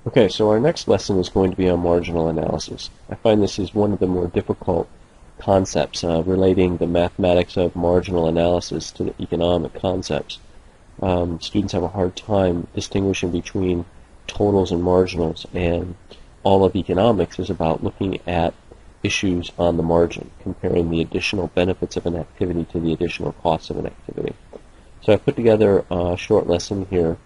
Okay, so our next lesson is going to be on marginal analysis. I find this is one of the more difficult concepts relating the mathematics of marginal analysis to the economic concepts. Students have a hard time distinguishing between totals and marginals, and all of economics is about looking at issues on the margin, comparing the additional benefits of an activity to the additional costs of an activity. So I put together a short lesson here.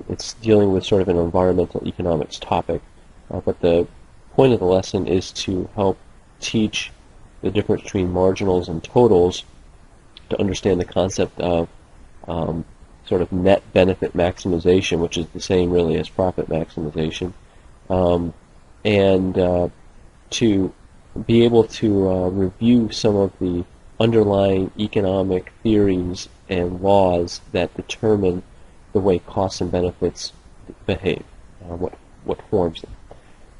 It's dealing with sort of an environmental economics topic, but the point of the lesson is to help teach the difference between marginals and totals to understand the concept of sort of net benefit maximization, which is the same really as profit maximization, and to be able to review some of the underlying economic theories and laws that determine the way costs and benefits behave, what forms them.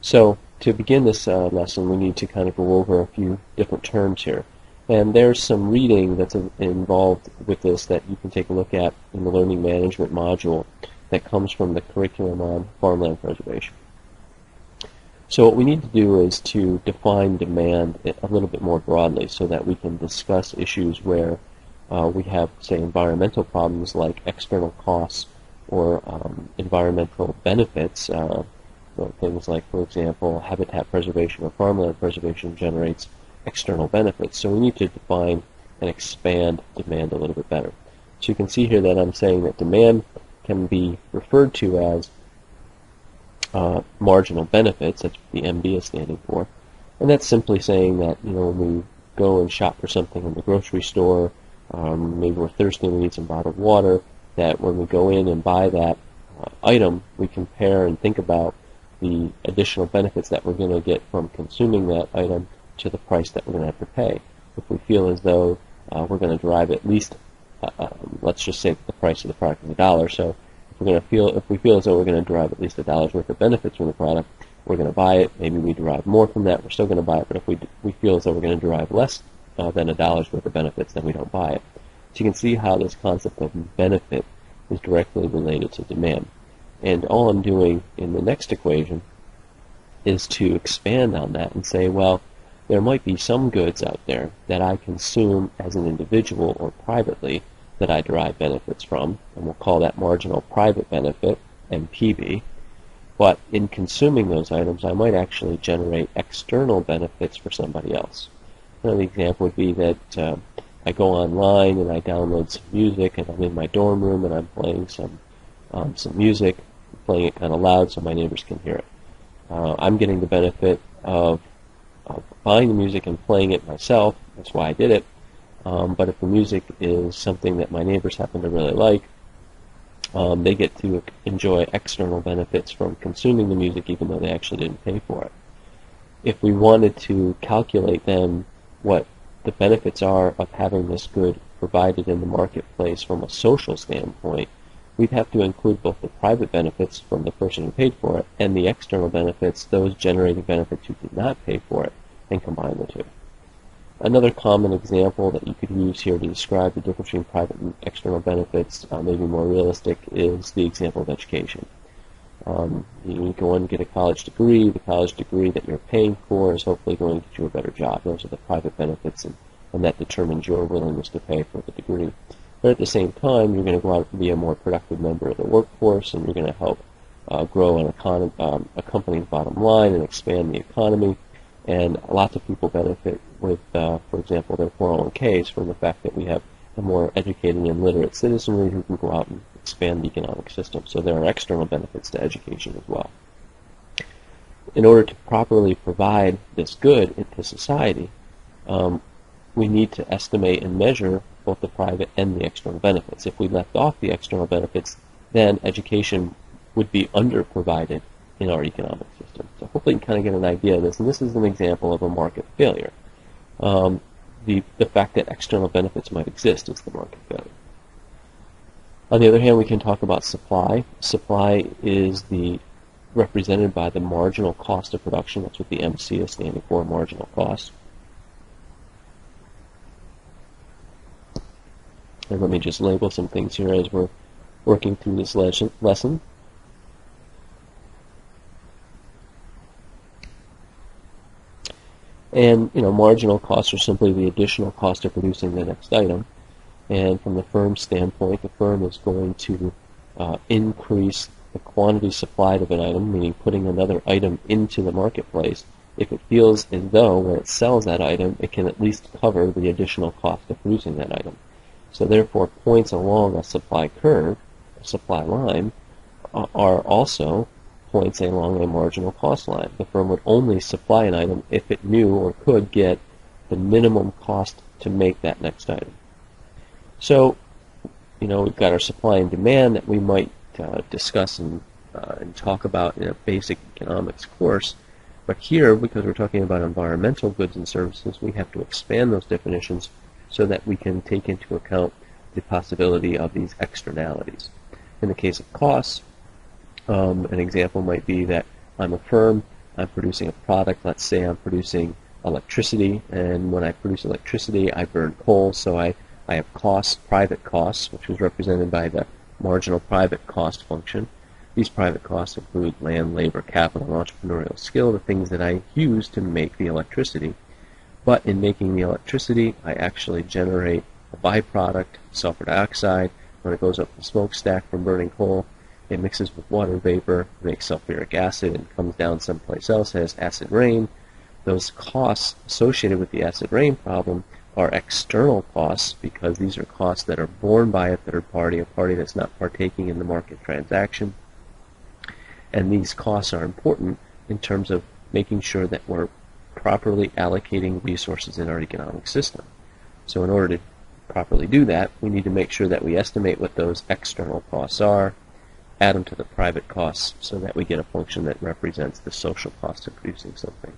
So to begin this lesson, we need to kind of go over a few different terms here. And there's some reading that's involved with this that you can take a look at in the Learning Management module that comes from the curriculum on farmland preservation. So what we need to do is to define demand a little bit more broadly so that we can discuss issues where we have, say, environmental problems like external costs or environmental benefits. So things like, for example, habitat preservation or farmland preservation generates external benefits. So we need to define and expand demand a little bit better. So you can see here that I'm saying that demand can be referred to as marginal benefits. That's what the MB is standing for. And that's simply saying that, when we go and shop for something in the grocery store, maybe we're thirsty and we need some bottled water, that when we go in and buy that item, we compare and think about the additional benefits that we're going to get from consuming that item to the price that we're going to have to pay. If we feel as though we're going to derive at least, let's just say the price of the product is $1, so if we feel as though we're going to derive at least $1 worth of benefits from the product, we're going to buy it. Maybe we derive more from that, we're still going to buy it, but if we feel as though we're going to derive less than $1 worth of benefits, then we don't buy it. So you can see how this concept of benefit is directly related to demand. And all I'm doing in the next equation is to expand on that and say, well, there might be some goods out there that I consume as an individual or privately that I derive benefits from, and we'll call that marginal private benefit, MPB. But in consuming those items, I might actually generate external benefits for somebody else. Another example would be that I go online and I download some music, and I'm in my dorm room and I'm playing some music, playing it kind of loud so my neighbors can hear it. I'm getting the benefit of buying the music and playing it myself. That's why I did it. But if the music is something that my neighbors happen to really like, they get to enjoy external benefits from consuming the music even though they actually didn't pay for it. If we wanted to calculate then what the benefits are of having this good provided in the marketplace from a social standpoint, we'd have to include both the private benefits from the person who paid for it and the external benefits, those generating benefits who did not pay for it, and combine the two. Another common example that you could use here to describe the difference between private and external benefits, maybe more realistic, is the example of education. You go and get a college degree. The college degree that you're paying for is hopefully going to get you a better job. Those are the private benefits, and that determines your willingness to pay for the degree. But at the same time, you're going to go out and be a more productive member of the workforce, and you're going to help grow a company's bottom line and expand the economy. And lots of people benefit with, for example, their 401ks from the fact that we have a more educated and literate citizenry who can go out and expand the economic system. So there are external benefits to education as well. In order to properly provide this good into society, we need to estimate and measure both the private and the external benefits. If we left off the external benefits, then education would be under-provided in our economic system. So hopefully you can kind of get an idea of this, and this is an example of a market failure. The fact that external benefits might exist is the market failure. On the other hand, we can talk about supply. Supply is represented by the marginal cost of production. That's what the MC is standing for, marginal cost. And let me just label some things here as we're working through this lesson. And marginal costs are simply the additional cost of producing the next item. And from the firm's standpoint, the firm is going to increase the quantity supplied of an item, meaning putting another item into the marketplace, if it feels as though when it sells that item, it can at least cover the additional cost of producing that item. So therefore, points along a supply curve, a supply line, are also points along a marginal cost line. The firm would only supply an item if it knew or could get the minimum cost to make that next item. So, we've got our supply and demand that we might discuss and talk about in a basic economics course. But here, because we're talking about environmental goods and services, we have to expand those definitions so that we can take into account the possibility of these externalities. In the case of costs, an example might be that I'm a firm, I'm producing a product, let's say I'm producing electricity, and when I produce electricity, I burn coal, so I have costs, private costs, which is represented by the marginal private cost function. These private costs include land, labor, capital, and entrepreneurial skill, the things that I use to make the electricity. But in making the electricity, I actually generate a byproduct, sulfur dioxide. When it goes up the smokestack from burning coal, it mixes with water vapor, makes sulfuric acid, and comes down someplace else as acid rain. Those costs associated with the acid rain problem are external costs because these are costs that are borne by a third party, a party that's not partaking in the market transaction. And these costs are important in terms of making sure that we're properly allocating resources in our economic system. So in order to properly do that, we need to make sure that we estimate what those external costs are, add them to the private costs so that we get a function that represents the social cost of producing something.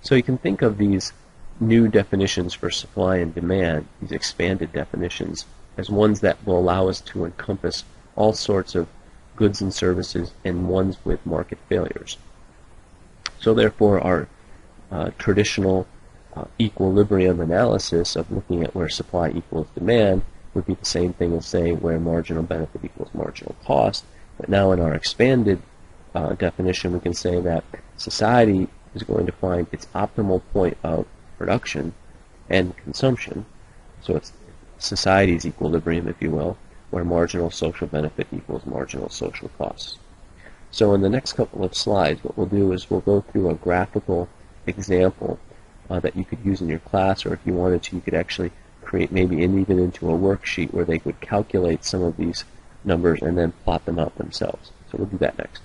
So you can think of these new definitions for supply and demand, these expanded definitions, as ones that will allow us to encompass all sorts of goods and services and ones with market failures. So therefore, our traditional equilibrium analysis of looking at where supply equals demand would be the same thing as saying where marginal benefit equals marginal cost. But now in our expanded definition, we can say that society is going to find its optimal point of production and consumption. So it's society's equilibrium, if you will, where marginal social benefit equals marginal social costs. So in the next couple of slides, what we'll do is we'll go through a graphical example that you could use in your class, or if you wanted to, you could actually create maybe even into a worksheet where they could calculate some of these numbers and then plot them out themselves. So we'll do that next.